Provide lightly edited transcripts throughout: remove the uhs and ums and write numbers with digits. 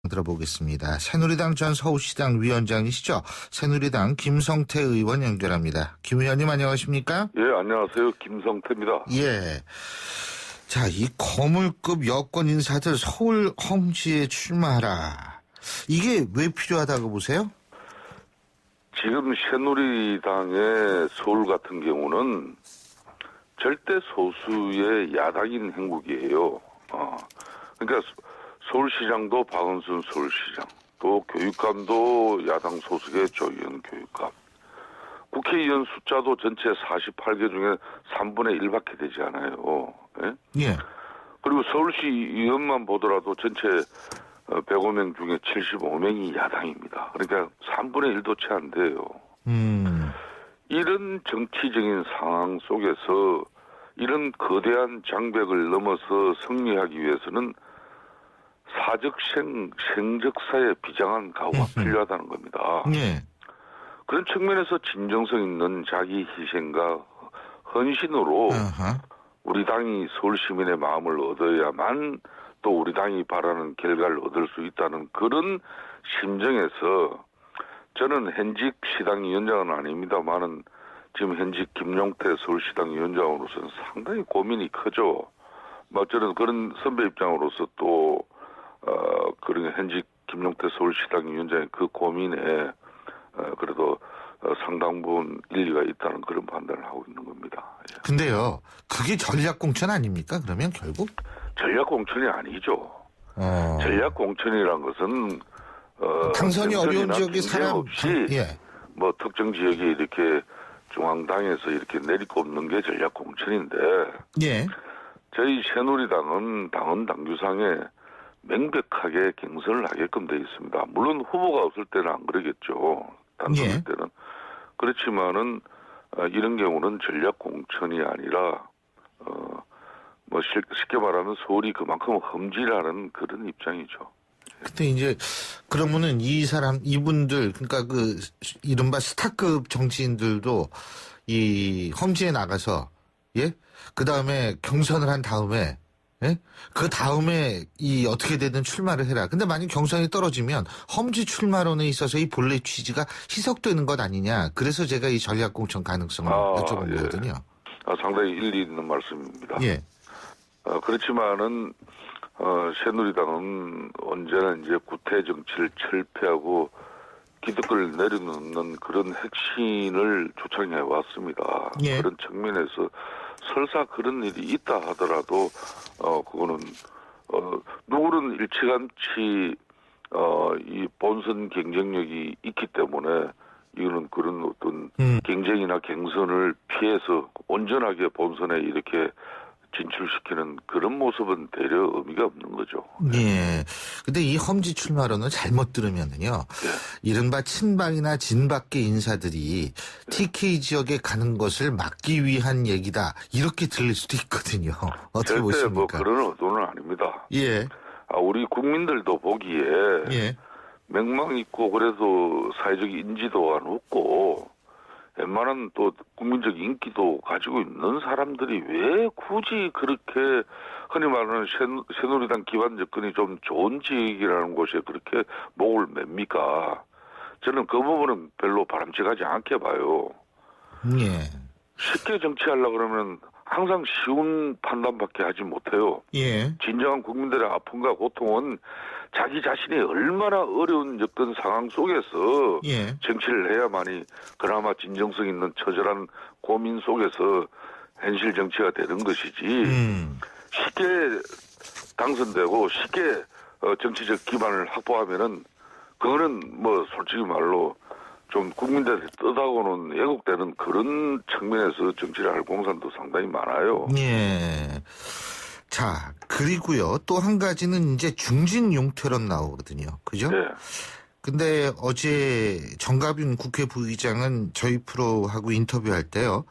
들어보겠습니다. 새누리당 전 서울시장 위원장이시죠? 새누리당 김성태 의원 연결합니다. 김 의원님 안녕하십니까? 예, 안녕하세요. 김성태입니다. 예. 자, 이 거물급 여권 인사들 서울 험지에 출마하라. 이게 왜 필요하다고 보세요? 지금 새누리당의 서울 같은 경우는 절대 소수의 야당인 행국이에요. 그러니까 서울시장도 박원순 서울시장, 또 교육감도 야당 소속의 조희연 교육감. 국회의원 숫자도 전체 48개 중에 3분의 1밖에 되지 않아요. 예? 예. 그리고 서울시 의원만 보더라도 전체 105명 중에 75명이 야당입니다. 그러니까 3분의 1도 채 안 돼요. 이런 정치적인 상황 속에서 이런 거대한 장벽을 넘어서 승리하기 위해서는 생적사에 비장한 각오가 필요하다는 겁니다. 예. 그런 측면에서 진정성 있는 자기 희생과 헌신으로 우리 당이 서울 시민의 마음을 얻어야만 또 우리 당이 바라는 결과를 얻을 수 있다는 그런 심정에서 저는 현직 시당 위원장은 아닙니다만은 지금 현직 김용태 서울시당 위원장으로서는 상당히 고민이 크죠. 저는 그런 선배 입장으로서 또 그런 현직 김용태 서울시당 위원장의 그 고민에 그래도 상당 부분 일리가 있다는 그런 판단을 하고 있는 겁니다. 예. 근데요, 그게 전략공천 아닙니까? 그러면 결국? 전략공천이 아니죠. 전략공천이란 것은 당선이 어려운 지역의 사람 없이 예. 뭐 특정 지역에 이렇게 중앙당에서 이렇게 내리꼽는 게 전략공천인데 예. 저희 새누리당은 당헌 당규상에 명백하게 경선을 하게끔 돼 있습니다. 물론 후보가 없을 때는 안 그러겠죠. 단순할 예. 때는. 그렇지만은 이런 경우는 전략 공천이 아니라 쉽게 말하면 서울이 그만큼 험지라는 그런 입장이죠. 근데 이제 그러면은 이분들 그러니까 그 이른바 스타급 정치인들도 이 험지에 나가서 예? 그다음에 경선을 한 다음에 예? 그 다음에 이 어떻게 되든 출마를 해라. 근데 만약 경선이 떨어지면 험지 출마론에 있어서 이 본래 취지가 희석되는 것 아니냐. 그래서 제가 이 전략공천 가능성을 여쭤본 예. 거거든요. 상당히 일리 있는 말씀입니다. 예. 그렇지만은 새누리당은 언제나 이제 구태 정치를 철폐하고 기득권을 내려놓는 그런 핵심을 주창해 왔습니다. 예. 그런 측면에서 설사 그런 일이 있다 하더라도 그거는 누구는 일찌감치 이 본선 경쟁력이 있기 때문에 이거는 그런 어떤 경쟁이나 경선을 피해서 온전하게 본선에 이렇게 진출시키는 그런 모습은 되려 의미가 없는 거죠. 예. 근데 이 험지 출마론을 잘못 들으면은요. 네. 이른바 친박이나 진박계 인사들이 TK 지역에 가는 것을 막기 위한 얘기다. 이렇게 들릴 수도 있거든요. 어떻게 절대 보십니까? 뭐 그런 의도는 아닙니다. 예. 우리 국민들도 보기에 예. 명망 있고 그래도 사회적 인지도가 높고 웬만한 또 국민적 인기도 가지고 있는 사람들이 왜 굳이 그렇게 흔히 말하는 새누리당 기반 접근이 좀 좋은 지역이라는 곳에 그렇게 목을 맵니까? 저는 그 부분은 별로 바람직하지 않게 봐요. 예. 쉽게 정치하려고 그러면 항상 쉬운 판단밖에 하지 못해요. 예. 진정한 국민들의 아픔과 고통은 자기 자신이 얼마나 어려운 어떤 상황 속에서 예. 정치를 해야만이 그나마 진정성 있는 처절한 고민 속에서 현실 정치가 되는 것이지 쉽게 당선되고 쉽게 정치적 기반을 확보하면은 그거는 뭐 솔직히 말로 좀 국민들한테 떠다고는 왜곡되는 그런 측면에서 정치를 할 공산도 상당히 많아요. 예. 자, 그리고요. 또 한 가지는 이제 중진 용태론 나오거든요. 그죠? 네. 근데 어제 정가빈 국회 부의장은 저희 프로하고 인터뷰할 때요.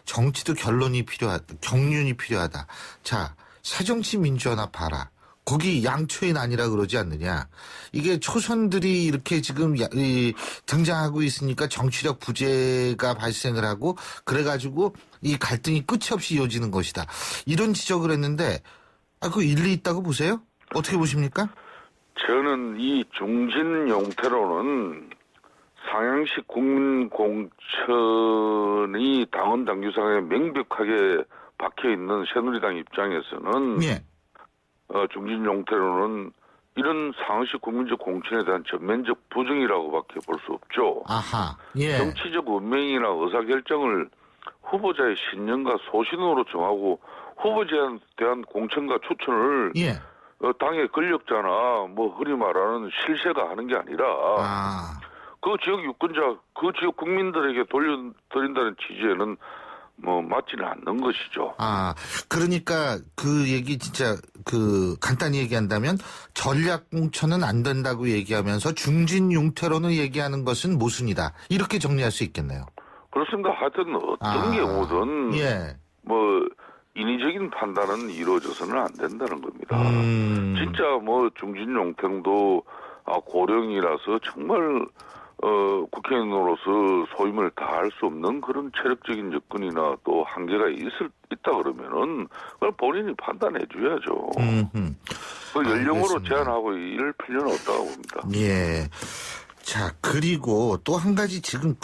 정치도 경륜이 필요하다. 자, 새정치민주연합 봐라. 거기 양초인 아니라 그러지 않느냐. 이게 초선들이 이렇게 지금 등장하고 있으니까 정치력 부재가 발생을 하고 그래가지고 이 갈등이 끝이 없이 이어지는 것이다. 이런 지적을 했는데 그 일리 있다고 보세요? 어떻게 보십니까? 저는 이 중진 용태로는 상향식 국민공천이 당헌 당규상에 명백하게 박혀있는 새누리당 입장에서는 예. 중진 용태로는 이런 상식 국민적 공천에 대한 전면적 부정이라고밖에 볼 수 없죠. 아하. 예. 정치적 운명이나 의사결정을 후보자의 신념과 소신으로 정하고 후보자에 대한 공천과 추천을 예. 당의 권력자나 뭐 흔히 말하는 실세가 하는 게 아니라 그 지역 유권자, 그 지역 국민들에게 돌려드린다는 취지에는 뭐 맞지는 않는 것이죠. 그러니까 그 얘기 진짜 간단히 얘기한다면 전략 공천은 안 된다고 얘기하면서 중진 융태로는 얘기하는 것은 모순이다. 이렇게 정리할 수 있겠네요. 그렇습니다. 하여튼 어떤 경우든 예. 뭐 인위적인 판단은 이루어져서는 안 된다는 겁니다. 진짜 뭐 중진 용태도 고령이라서 정말 국회의원으로서 소임을 다할 수 없는 그런 체력적인 여건이나 또 한계가 있다 그러면은 그걸 본인이 판단해 줘야죠. 그 연령으로 알겠습니다. 제한하고 이럴 필요는 없다고 봅니다. 예. 자, 그리고 또 한 가지 지금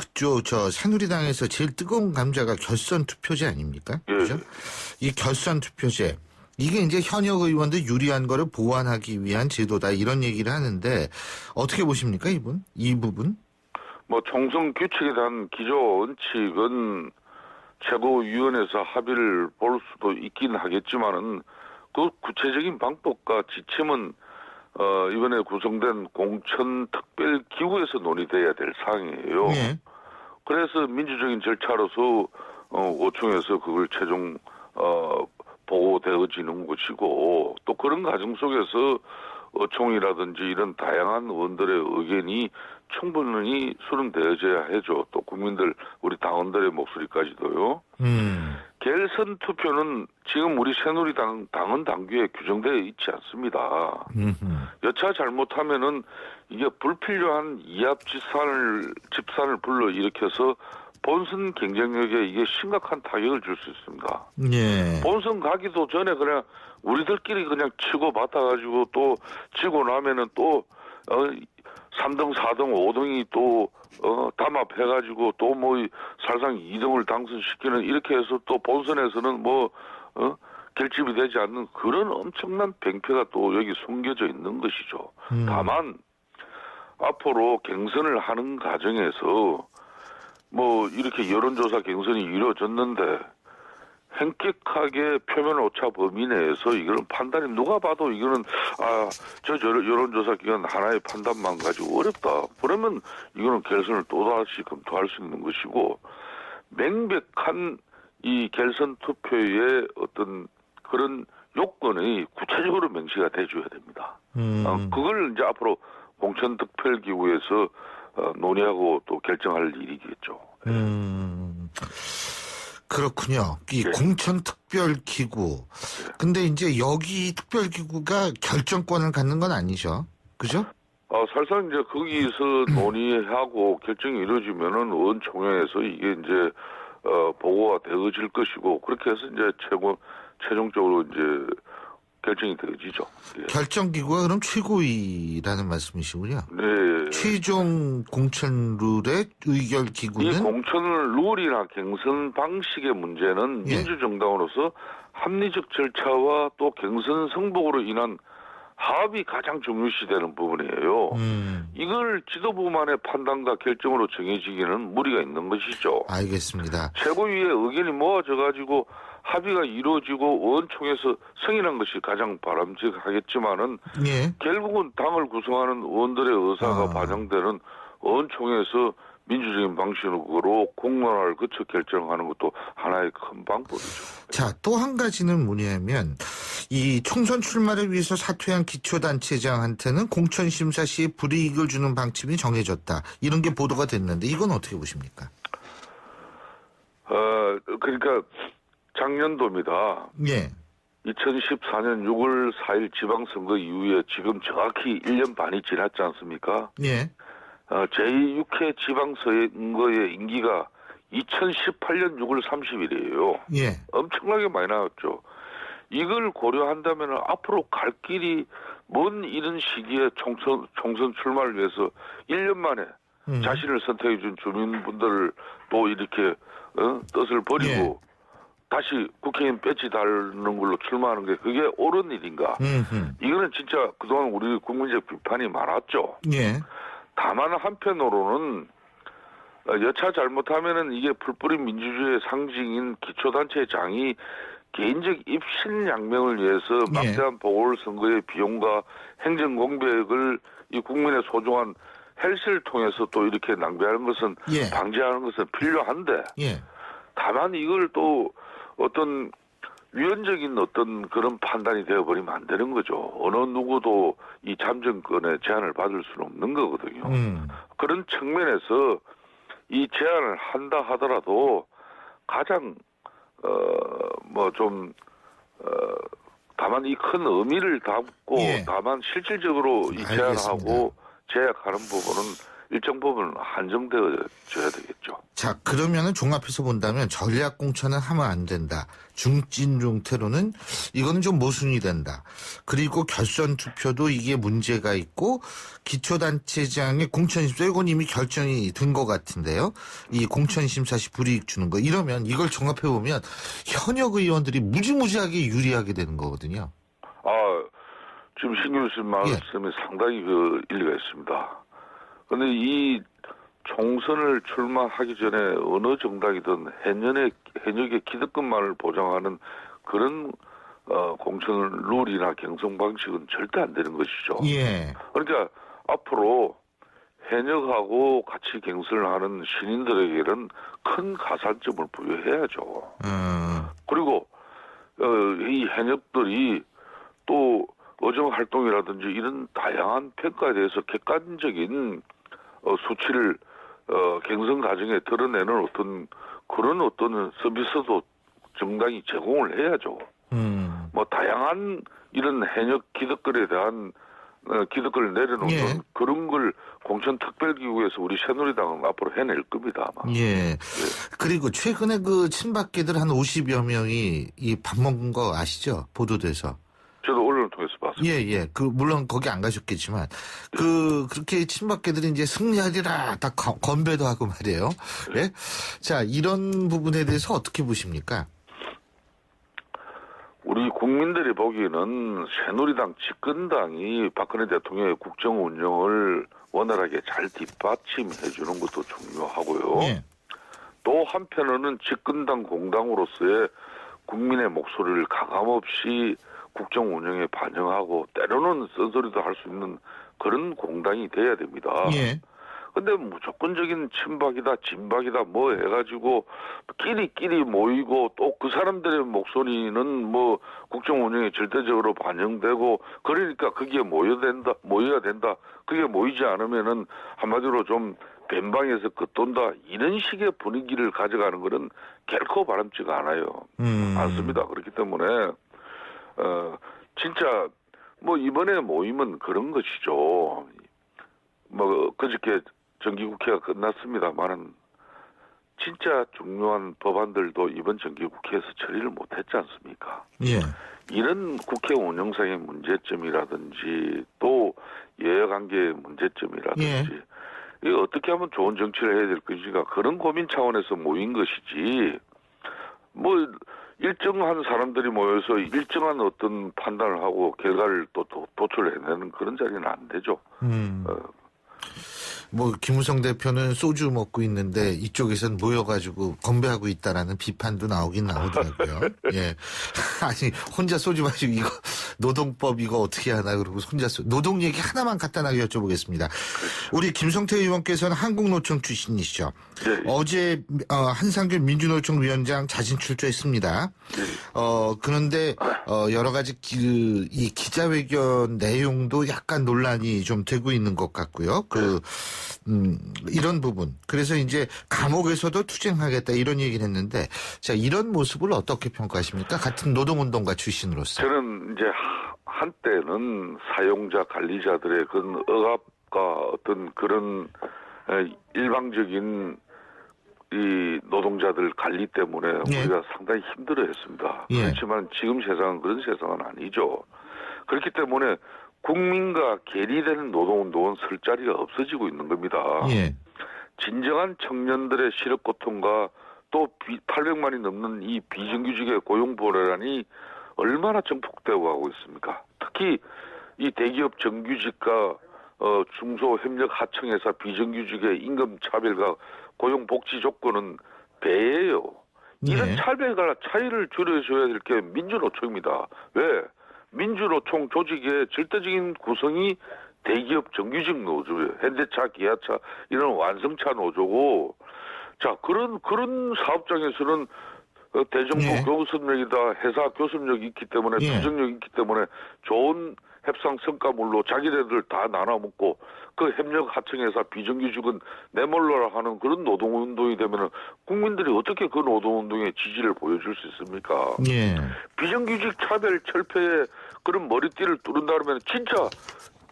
새누리당에서 제일 뜨거운 감자가 결선 투표제 아닙니까? 예. 그죠? 이 결선 투표제. 이게 이제 현역 의원들 유리한 거를 보완하기 위한 제도다 이런 얘기를 하는데 어떻게 보십니까, 이분? 이 부분? 뭐 총선 규칙에 대한 기조 원칙은 최고위원회에서 합의를 볼 수도 있긴 하겠지만은 그 구체적인 방법과 지침은 이번에 구성된 공천특별기구에서 논의돼야 될 사항이에요. 예. 그래서 민주적인 절차로서 의총에서 그걸 최종 보고되어지는 것이고 또 그런 과정 속에서 의총이라든지 이런 다양한 의원들의 의견이 충분히 수렴되어져야 하죠. 또 국민들 우리 당원들의 목소리까지도요. 결선 투표는 지금 우리 새누리당 당헌 당규에 규정되어 있지 않습니다. 여차 잘못하면은 이게 불필요한 이합 집산을 불러 일으켜서 본선 경쟁력에 이게 심각한 타격을 줄 수 있습니다. 예. 본선 가기도 전에 그냥 우리들끼리 그냥 치고 받아가지고 또 지고 나면은 또 3등, 4등, 5등이 또 담합해가지고 또 뭐 사실상 2등을 당선시키는 이렇게 해서 또 본선에서는 뭐 결집이 되지 않는 그런 엄청난 뱅패가 또 여기 숨겨져 있는 것이죠. 다만 앞으로 경선을 하는 과정에서 뭐 이렇게 여론조사 경선이 이루어졌는데 현격하게 표면 오차 범위 내에서 이거는 판단이 누가 봐도 이거는 저 여론조사 기관 하나의 판단만 가지고 어렵다. 그러면 이거는 결선을 또다시 검토할 수 있는 것이고 명백한 이 결선 투표의 어떤 그런 요건이 구체적으로 명시가 돼줘야 됩니다. 그걸 이제 앞으로 공천특별기구에서 논의하고 또 결정할 일이겠죠. 그렇군요. 이 공천특별기구. 근데 이제 여기 특별기구가 결정권을 갖는 건 아니죠. 그죠? 사실상 이제 거기서 논의하고 결정이 이루어지면은 의원총회에서 이게 이제 보고가 되어질 것이고 그렇게 해서 이제 최종적으로 이제 결정이 되어지죠. 예. 결정기구가 그럼 최고위라는 말씀이시군요. 네. 최종 공천 룰의 의결 기구는 이 공천 룰이나 경선 방식의 문제는 민주정당으로서 합리적 절차와 또 경선 성복으로 인한 합이 가장 중요시되는 부분이에요. 이걸 지도부만의 판단과 결정으로 정해지기는 무리가 있는 것이죠. 알겠습니다. 최고위의 의견이 모아져가지고 합의가 이루어지고 의원총회에서 승인한 것이 가장 바람직하겠지만은 결국은 당을 구성하는 의원들의 의사가 반영되는 의원총회에서 민주적인 방식으로 공론화를 거쳐 결정하는 것도 하나의 큰 방법이죠. 자, 또 한 가지는 뭐냐면 이 총선 출마를 위해서 사퇴한 기초단체장한테는 공천심사 시에 불이익을 주는 방침이 정해졌다. 이런 게 보도가 됐는데 이건 어떻게 보십니까? 그러니까 작년도입니다. 예. 2014년 6월 4일 지방선거 이후에 지금 정확히 1년 반이 지났지 않습니까? 예. 제6회 지방선거의 임기가 2018년 6월 30일이에요. 예. 엄청나게 많이 나왔죠. 이걸 고려한다면 앞으로 갈 길이 뭔 이런 시기에 총선 출마를 위해서 1년 만에 자신을 선택해 준 주민분들을 또 이렇게 뜻을 버리고 예. 다시 국회의원 배지 달는 걸로 출마하는 게 그게 옳은 일인가? 이거는 진짜 그동안 우리 국민적 비판이 많았죠. 예. 다만 한편으로는 여차 잘못하면은 이게 풀뿌리 민주주의의 상징인 기초단체장이 개인적 입신양명을 위해서 막대한 보궐선거의 비용과 행정공백을 이 국민의 소중한 헬스를 통해서 또 이렇게 낭비하는 것은 방지하는 것은 필요한데 다만 이걸 또 어떤 위헌적인 어떤 그런 판단이 되어버리면 안 되는 거죠. 어느 누구도 이 참정권의 제한을 받을 수는 없는 거거든요. 그런 측면에서 이 제한을 한다 하더라도 가장 다만 이 큰 의미를 담고 다만 실질적으로 이 제한하고 제약하는 부분은 일정 부분 한정되어져야 되겠죠. 자, 그러면은 종합해서 본다면 전략 공천은 하면 안 된다. 중진중 테러는 이거는 좀 모순이 된다. 그리고 결선 투표도 이게 문제가 있고 기초단체장의 공천심사 이건 이미 결정이 된 것 같은데요. 이 공천심사 시 불이익 주는 거 이러면 이걸 종합해 보면 현역 의원들이 무지무지하게 유리하게 되는 거거든요. 지금 신 교수님 말씀이 상당히 그 일리가 있습니다. 그런데 이 총선을 출마하기 전에 어느 정당이든 현역의 기득권만을 보장하는 그런 공천 룰이나 경선 방식은 절대 안 되는 것이죠. 그러니까 앞으로 현역하고 같이 경선을 하는 신인들에게는 큰 가산점을 부여해야죠. 그리고 이 현역들이 또 의정 활동이라든지 이런 다양한 평가에 대해서 객관적인 수치를 경선 과정에 드러내는 그런 서비스도 정당이 제공을 해야죠. 뭐 다양한 이런 현역 기득권에 대한 기득권을 내려놓는 그런 걸 공천특별기구에서 우리 새누리당은 앞으로 해낼 겁니다. 아마. 그리고 최근에 그 친박계들 한 50여 명이 이 밥 먹은 거 아시죠? 보도돼서. 저도 언론을 통해서 봤습니다. 물론 거기 안 가셨겠지만, 그렇게 친박계들이 이제 승리하리라 다 건배도 하고 말이에요. 자, 이런 부분에 대해서 어떻게 보십니까? 우리 국민들이 보기에는 새누리당 집권당이 박근혜 대통령의 국정 운영을 원활하게 잘 뒷받침해 주는 것도 중요하고요. 또 한편으로는 집권당 공당으로서의 국민의 목소리를 가감없이 국정 운영에 반영하고 때로는 쓴소리도 할 수 있는 그런 공당이 돼야 됩니다. 근데 무조건적인 친박이다, 진박이다 뭐 해가지고 끼리끼리 모이고 또 그 사람들의 목소리는 뭐 국정 운영에 절대적으로 반영되고 그러니까 거기에 모여야 된다. 그게 모이지 않으면은 한마디로 좀 변방에서 겉돈다 이런 식의 분위기를 가져가는 것은 결코 바람직하지 않아요. 않습니다. 그렇기 때문에 진짜 뭐 이번에 모임은 그런 것이죠. 뭐 그저께 정기국회가 끝났습니다만은 진짜 중요한 법안들도 이번 정기국회에서 처리를 못했지 않습니까? 이런 국회 운영상의 문제점이라든지 또 여야관계의 문제점이라든지 이거 어떻게 하면 좋은 정치를 해야 될 것인가 그런 고민 차원에서 모인 것이지 뭐 일정한 사람들이 모여서 일정한 어떤 판단을 하고 결과를 또 도출해내는 그런 자리는 안 되죠. 뭐 김무성 대표는 소주 먹고 있는데 이쪽에서는 모여가지고 건배하고 있다라는 비판도 나오긴 나오더라고요. 아니 혼자 소주 마시고 이거 노동법 이거 어떻게 하나 그러고 혼자 노동 얘기 하나만 간단하게 여쭤보겠습니다. 우리 김성태 의원께서는 한국노총 출신이시죠. 어제 한상균 민주노총 위원장 자진 출조했습니다. 그런데 여러 가지 이 기자회견 내용도 약간 논란이 좀 되고 있는 것 같고요. 이런 부분. 그래서 이제 감옥에서도 투쟁하겠다 이런 얘기를 했는데, 자, 이런 모습을 어떻게 평가하십니까? 같은 노동운동가 출신으로서. 저는 이제 한때는 사용자 관리자들의 그런 억압과 어떤 그런 일방적인 이 노동자들 관리 때문에 우리가 상당히 힘들어했습니다. 그렇지만 지금 세상은 그런 세상은 아니죠. 그렇기 때문에 국민과 괴리되는 노동운동은 설 자리가 없어지고 있는 겁니다. 예. 진정한 청년들의 시력 고통과 또 800만이 넘는 이 비정규직의 고용 불안이 얼마나 증폭되어 가고 있습니까? 특히 이 대기업 정규직과 중소협력 하청회사 비정규직의 임금 차별과 고용 복지 조건은 배예요. 이런 예. 차별과 차이를 줄여줘야 될 게 민주노총입니다. 왜? 민주노총 조직의 절대적인 구성이 대기업 정규직 노조예요. 현대차, 기아차 이런 완성차 노조고, 자 그런 사업장에서는 대정부 예. 교섭력이다, 회사 교섭력이 있기 때문에 예. 투쟁력이 있기 때문에 좋은 협상 성과물로 자기네들 다 나눠 먹고 그 협력 하청회사 비정규직은 내몰라라 하는 그런 노동운동이 되면은 국민들이 어떻게 그 노동운동에 지지를 보여줄 수 있습니까? 예. 비정규직 차별 철폐에 그런 머리띠를 뚫은다 그러면 진짜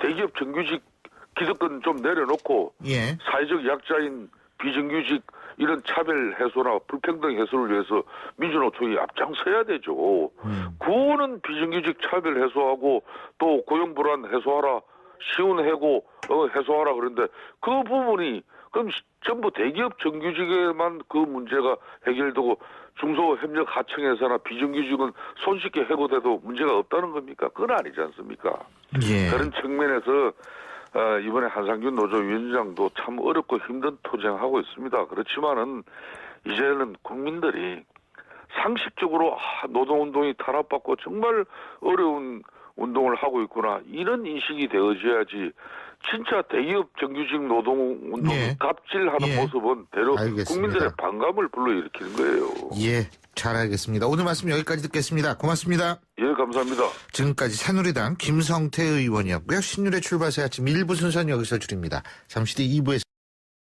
대기업 정규직 기득권 좀 내려놓고 예. 사회적 약자인 비정규직 이런 차별 해소나 불평등 해소를 위해서 민주노총이 앞장서야 되죠. 그거는 비정규직 차별 해소하고 또 고용 불안 해소하라, 쉬운 해고 해소하라 그런데 그 부분이 그럼 전부 대기업 정규직에만 그 문제가 해결되고 중소협력 하청회사나 비정규직은 손쉽게 해고돼도 문제가 없다는 겁니까? 그건 아니지 않습니까? 예. 그런 측면에서 이번에 한상균 노조위원장도 참 어렵고 힘든 투쟁하고 있습니다. 그렇지만은 이제는 국민들이 상식적으로 노동운동이 탄압받고 정말 어려운 운동을 하고 있구나 이런 인식이 되어져야지 진짜 대기업 정규직 노동운동 예. 갑질하는 예. 모습은 대로 알겠습니다. 국민들의 반감을 불러일으키는 거예요. 예. 잘 알겠습니다. 오늘 말씀 여기까지 듣겠습니다. 고맙습니다. 예, 감사합니다. 지금까지 새누리당 김성태 의원이었고요. 신율의 출발새 아침 1부 순서는 여기서 줄입니다. 잠시 뒤 2부에서